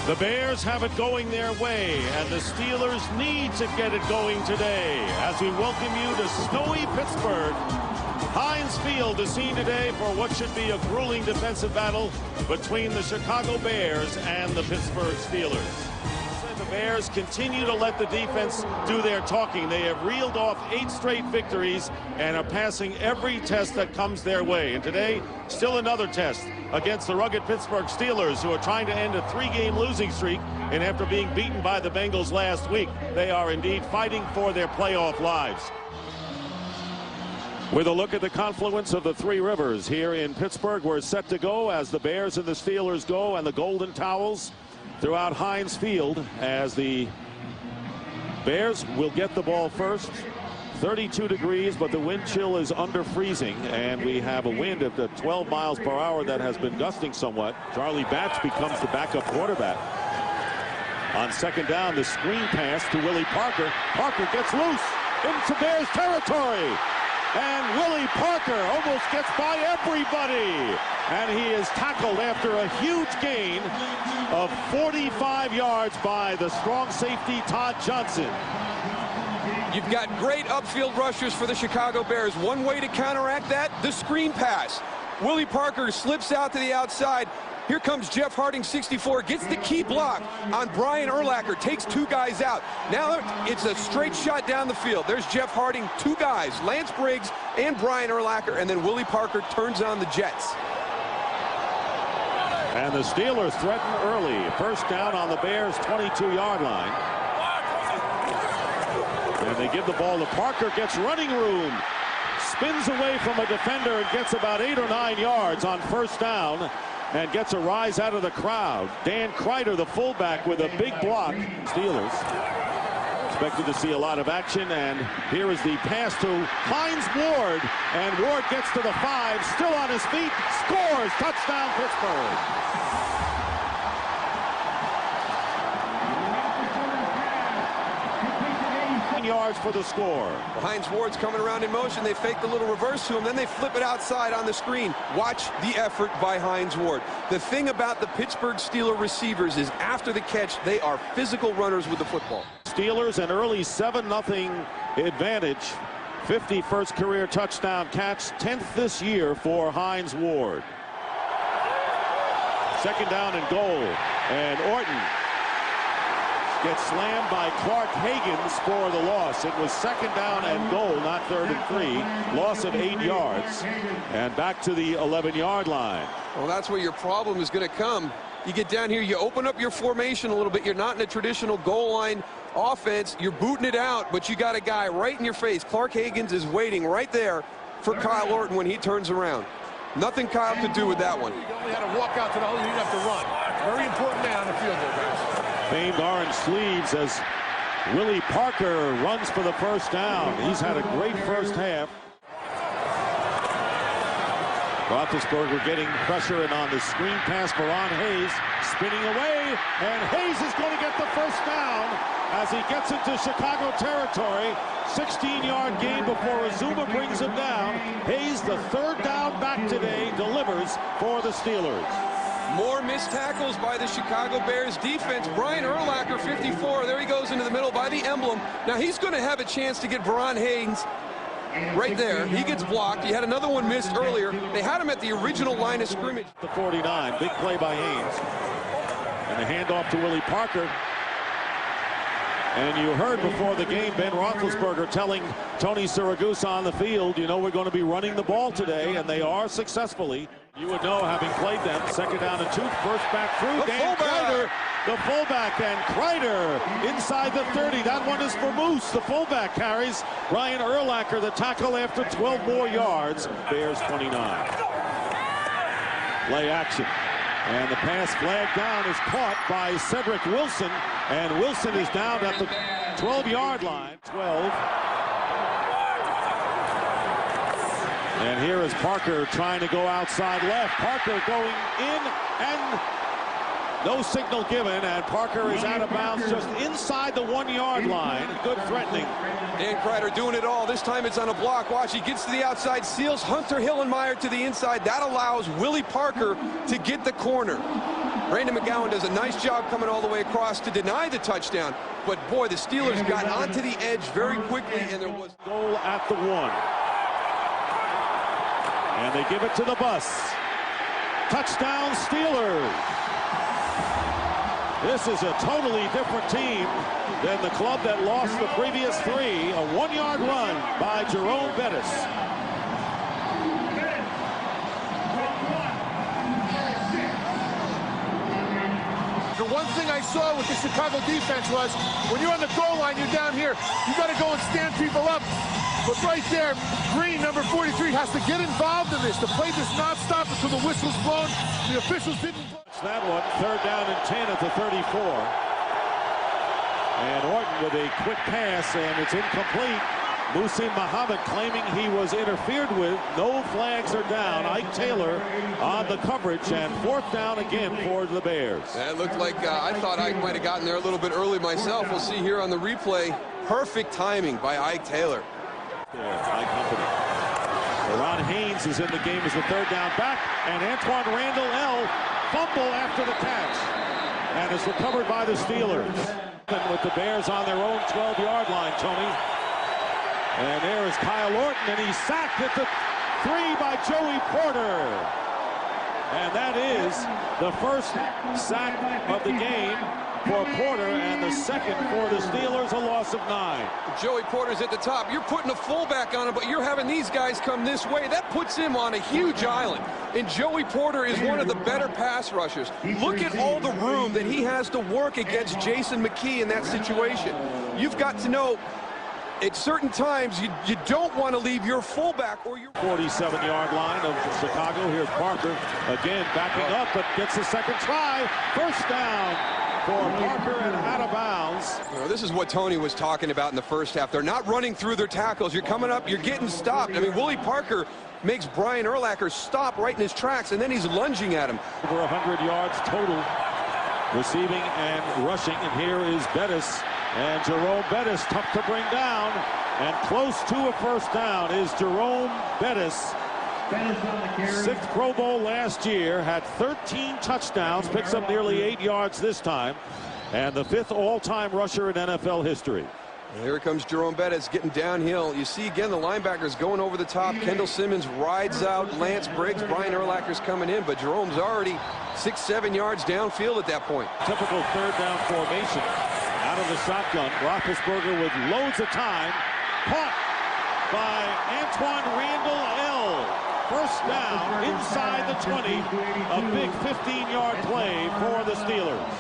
The Bears have it going their way, and the Steelers need to get it going today. As we welcome you to snowy Pittsburgh, Heinz Field is seen today for what should be a grueling defensive battle between the Chicago Bears and the Pittsburgh Steelers. The Bears continue to let the defense do their talking. They have reeled off 8 straight victories and are passing every test that comes their way. And today, still another test against the rugged Pittsburgh Steelers, who are trying to end a 3-game losing streak. And after being beaten by the Bengals last week, they are indeed fighting for their playoff lives. With a look at the confluence of the 3 rivers here in Pittsburgh, we're set to go as the Bears and the Steelers go, and the Golden Towels throughout Heinz Field, as the Bears will get the ball first. 32 degrees, but the wind chill is under freezing, and we have a wind at the 12 miles per hour that has been gusting somewhat. Charlie Batch becomes the backup quarterback. On second down, the screen pass to Willie Parker. Parker gets loose into Bears territory, and Willie Parker almost gets by everybody, and he is tackled after a huge gain of 45 yards by the strong safety Todd Johnson. You've got great upfield rushers for the Chicago Bears. One way to counteract that, the screen pass. Willie Parker slips out to the outside. Here comes Jeff Harding, 64, gets the key block on Brian Urlacher, takes 2 guys out. Now it's a straight shot down the field. There's Jeff Harding, 2 guys, Lance Briggs and Brian Urlacher, and then Willie Parker turns on the Jets. And the Steelers threaten early. First down on the Bears' 22-yard line. And they give the ball to Parker, gets running room, spins away from a defender and gets about 8 or 9 yards on first down, and gets a rise out of the crowd. Dan Kreider, the fullback, with a big block. Steelers expected to see a lot of action, and here is the pass to Hines Ward, and Ward gets to the 5, still on his feet, scores, touchdown Pittsburgh. Yards for the score. Well, Hines Ward's coming around in motion. They fake the little reverse to him, then they flip it outside on the screen. Watch the effort by Hines Ward. The thing about the Pittsburgh Steelers receivers is after the catch, they are physical runners with the football. Steelers an early 7-0 advantage. 51st career touchdown catch, 10th this year for Hines Ward. Second down and goal, and Orton gets slammed by Clark Higgins for the loss. It was second down and goal, not 3rd and 3. Loss of 8 yards, and back to the 11-yard line. Well, that's where your problem is going to come. You get down here, you open up your formation a little bit. You're not in a traditional goal line offense. You're booting it out, but you got a guy right in your face. Clark Higgins is waiting right there for Kyle Orton when he turns around. Nothing Kyle could do with that one. You only had to walk out to the hole, you didn't have to run. Very important man on the field there, guys. Famed orange sleeves as Willie Parker runs for the first down. He's had a great first half. Roethlisberger getting pressure, and on the screen pass for Ron Hayes, spinning away, and Hayes is going to get the first down as he gets into Chicago territory. 16-yard gain before Azuma brings him down. Hayes, the 3rd down back today, delivers for the Steelers. More missed tackles by the Chicago Bears defense. Brian Urlacher, 54. There he goes into the middle by the emblem. Now he's going to have a chance to get Veron Haynes right there. He gets blocked. He had another one missed earlier. They had him at the original line of scrimmage. The 49. Big play by Haynes. And the handoff to Willie Parker. And you heard before the game Ben Roethlisberger telling Tony Siragusa on the field, you know, we're going to be running the ball today, and they are successfully. You would know, having played them. Second down and 2, first back through. Dan Kreider, the fullback, and Kreider inside the 30. That one is for Moose. The fullback carries. Brian Urlacher, the tackle after 12 more yards. Bears 29. Play action. And the pass flag down is caught by Cedric Wilson, and Wilson is down at the 12-yard line. 12. And here is Parker trying to go outside left. Parker going in, and no signal given, and Parker is out of bounds just inside the 1-yard line. Good threatening. Dan Kreider doing it all. This time it's on a block. Watch, he gets to the outside, seals Hunter Hillenmeyer to the inside. That allows Willie Parker to get the corner. Brandon McGowan does a nice job coming all the way across to deny the touchdown. But, boy, the Steelers got onto the edge very quickly, and there was goal at the 1. And they give it to the bus. Touchdown, Steelers. This is a totally different team than the club that lost the previous 3. A 1-yard run by Jerome Bettis. The one thing I saw with the Chicago defense was when you're on the goal line, you're down here, you got to go and stand people up. But right there, Green, number 43, has to get involved in this. The play does not stop until the whistle's blown. The officials didn't. That one, 3rd down and 10 at the 34. And Orton with a quick pass, and it's incomplete. Muhsin Muhammad claiming he was interfered with. No flags are down. Ike Taylor on the coverage, and 4th down again for the Bears. That looked like I thought Ike might have gotten there a little bit early myself. We'll see here on the replay. Perfect timing by Ike Taylor. Ike Company. Ron Haynes is in the game as the 3rd down back, and Antoine Randall L. fumble after the catch, and is recovered by the Steelers. With the Bears on their own 12-yard line, Tony. And there is Kyle Orton, and he's sacked at the 3 by Joey Porter. And that is the first sack of the game for Porter, and the second for the Steelers, a loss of 9. Joey Porter's at the top. You're putting a fullback on him, but you're having these guys come this way. That puts him on a huge island. And Joey Porter is one of the better pass rushers. Look at all the room that he has to work against Jason McKee in that situation. You've got to know, at certain times, you don't want to leave your fullback or your 47-yard line of Chicago. Here's Parker again backing up, but gets the second try. First down for Parker and out of bounds. You know, this is what Tony was talking about in the first half. They're not running through their tackles. You're coming up, you're getting stopped. I mean, Willie Parker makes Brian Urlacher stop right in his tracks, and then he's lunging at him. Over 100 yards total receiving and rushing, and here is Bettis. And Jerome Bettis, tough to bring down, and close to a first down is Jerome Bettis. 6th Pro Bowl last year, had 13 touchdowns, picks up nearly 8 yards this time, and the 5th all-time rusher in NFL history. And here comes Jerome Bettis getting downhill. You see again the linebackers going over the top. Kendall Simmons rides out Lance Briggs. Brian Urlacher's coming in, but Jerome's already 6-7 yards downfield at that point. Typical 3rd down formation. Out of the shotgun, Roethlisberger with loads of time, caught by Antoine Randall L. First down inside the 20, a big 15-yard play for the Steelers.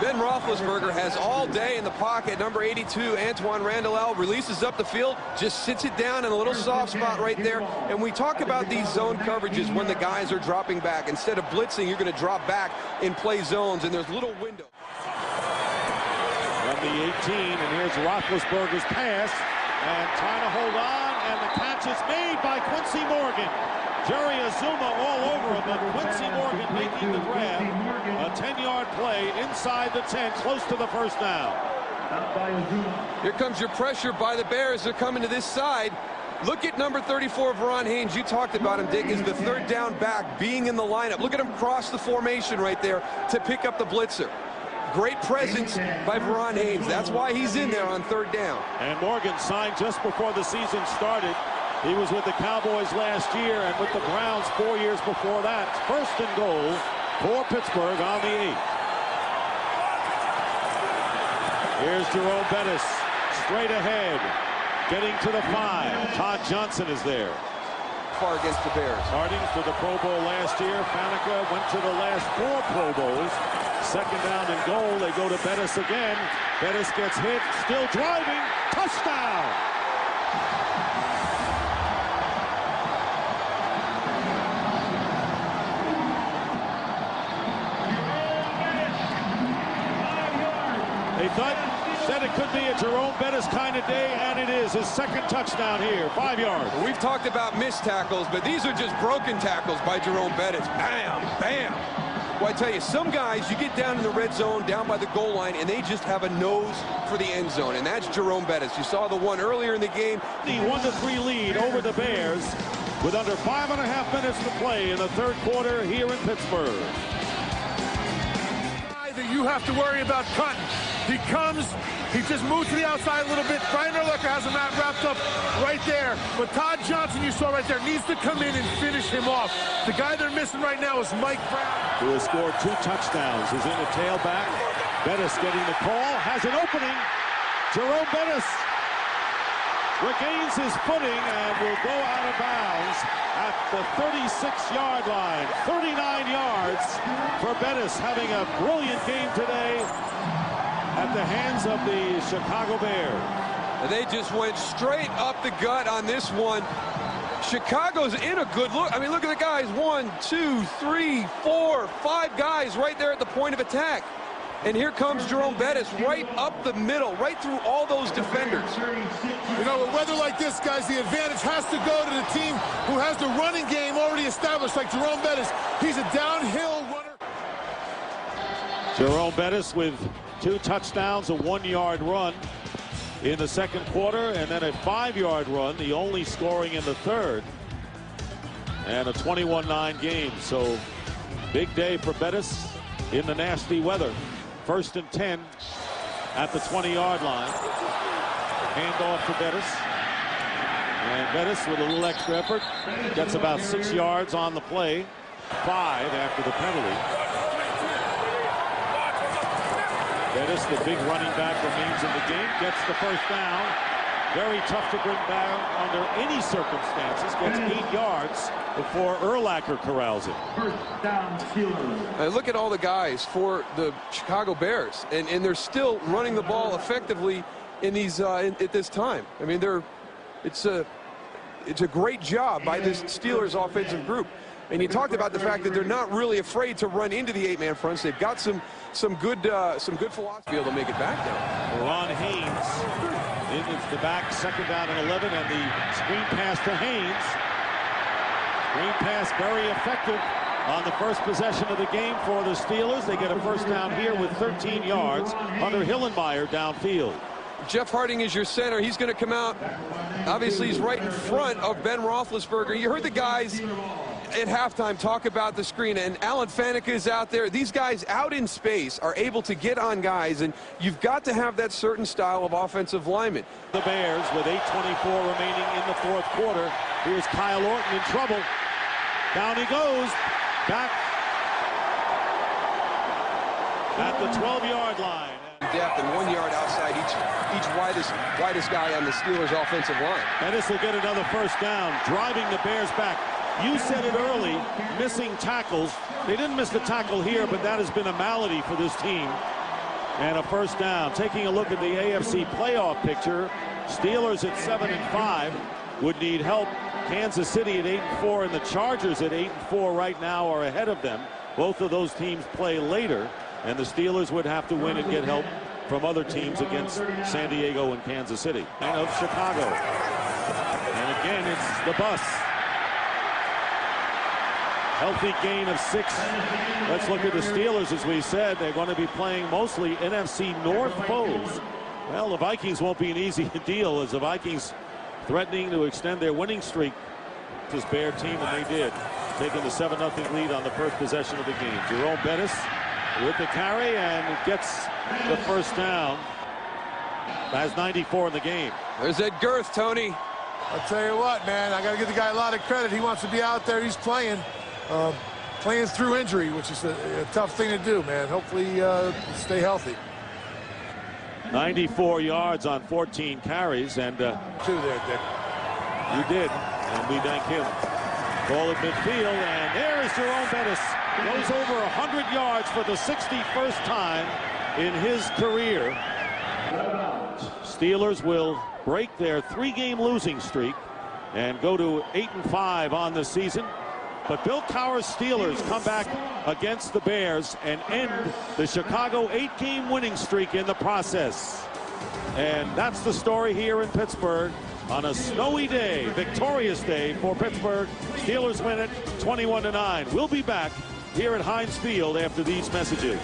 Ben Roethlisberger has all day in the pocket. Number 82, Antoine Randall L. releases up the field, just sits it down in a little soft spot right there. And we talk about these zone coverages when the guys are dropping back. Instead of blitzing, you're going to drop back in play zones, and there's little window. From the 18, and here's Roethlisberger's pass, and trying to hold on, and the catch is made by Quincy Morgan. Jerry Azuma all over him, but Quincy Morgan making the grab. A 10-yard play inside the 10, close to the first down. Here comes your pressure by the Bears. They're coming to this side. Look at number 34, Veron Haynes. You talked about him, Dick, is the 3rd down back, being in the lineup. Look at him cross the formation right there to pick up the blitzer. Great presence by Veron Haynes. That's why he's in there on 3rd down. And Morgan signed just before the season started. He was with the Cowboys last year and with the Browns 4 years before that. 1st and goal for Pittsburgh on the 8th. Here's Jerome Bettis, straight ahead, getting to the 5. Todd Johnson is there. Far against the Bears. Starting for the Pro Bowl last year. Faneca went to the last 4 Pro Bowls. 2nd down and goal. They go to Bettis again. Bettis gets hit, still driving. Touchdown! They said it could be a Jerome Bettis kind of day, and it is his 2nd touchdown here, 5 yards. We've talked about missed tackles, but these are just broken tackles by Jerome Bettis. Bam, bam. Well, I tell you, some guys, you get down in the red zone, down by the goal line, and they just have a nose for the end zone, and that's Jerome Bettis. You saw the one earlier in the game. The 1-3 lead over the Bears with under 5.5 minutes to play in the 3rd quarter here in Pittsburgh. you have to worry about cutting. He comes, he just moves to the outside a little bit. Brian Urlacher has him wrapped up right there. But Todd Johnson, you saw right there, needs to come in and finish him off. The guy they're missing right now is Mike Brown, who has scored 2 touchdowns, is in the tailback. Bettis getting the call, has an opening. Jerome Bettis regains his footing and will go out of bounds at the 36-yard line. 39 yards for Bettis, having a brilliant game today at the hands of the Chicago Bears. And they just went straight up the gut on this one. Chicago's in a good look. I mean, look at the guys. 1, 2, 3, 4, 5 guys right there at the point of attack. And here comes Jerome Bettis right up the middle, right through all those defenders. You know, with weather like this, guys, the advantage has to go to the team who has the running game already established, like Jerome Bettis. He's a downhill runner. Jerome Bettis with 2 touchdowns, a 1-yard run in the second quarter, and then a 5-yard run, the only scoring in the third, and a 21-9 game. So big day for Bettis in the nasty weather. 1st and 10 at the 20-yard line. Handoff to Bettis. And Bettis with a little extra effort gets about 6 yards on the play. 5 after the penalty. Bettis, the big running back, remains in the game, gets the first down. Very tough to bring down under any circumstances. Gets 8 yards before Urlacher corrals it. First down, Steelers. Look at all the guys for the Chicago Bears, and they're still running the ball effectively in these at this time. I mean, it's a great job by this Steelers offensive group. And you talked about the fact that they're not really afraid to run into the 8-man fronts. They've got some good philosophy to make it back now. Ron Haynes into the back, 2nd down and 11, and the screen pass to Haynes. Screen pass very effective on the first possession of the game for the Steelers. They get a first down here with 13 yards. Hunter Hillenmeyer downfield. Jeff Harding is your center. He's going to come out. Obviously, he's right in front of Ben Roethlisberger. You heard the guys at halftime talk about the screen, and Alan Faneca is out there. These guys out in space are able to get on guys, and you've got to have that certain style of offensive lineman. The Bears with 8:24 remaining in the 4th quarter. Here's Kyle Orton in trouble. Down he goes. Back at the 12-yard line. Depth and 1 yard outside each widest guy on the Steelers offensive line. Bettis will get another first down, driving the Bears back. You said it early, missing tackles. They didn't miss the tackle here, but that has been a malady for this team. And a first down. Taking a look at the AFC playoff picture, Steelers at 7-5 would need help. Kansas City at 8-4 and the Chargers at 8-4 right now are ahead of them. Both of those teams play later, and the Steelers would have to win and get help from other teams against San Diego and Kansas City. And of Chicago. And again, it's the bus. Healthy gain of 6. Let's look at the Steelers. As we said, they're going to be playing mostly NFC North foes. Well, the Vikings won't be an easy deal, as the Vikings threatening to extend their winning streak. This Bear team, and they did, taking the 7-0 lead on the first possession of the game. Jerome Bettis with the carry and gets the first down. Has 94 in the game. There's that girth, Tony. I'll tell you what, man, I got to give the guy a lot of credit. He wants to be out there. He's playing through injury, which is a tough thing to do, man. Hopefully stay healthy. 94 yards on 14 carries, and 2 there, Dick. You did, and we thank him. Ball at midfield, and there is Jerome Bettis. Goes over 100 yards for the 61st time in his career. Steelers will break their 3-game losing streak and go to 8-5 on the season. But Bill Cowher's Steelers come back against the Bears and end the Chicago 8-game winning streak in the process. And that's the story here in Pittsburgh on a snowy day, victorious day for Pittsburgh. Steelers win it 21-9. We'll be back here at Heinz Field after these messages.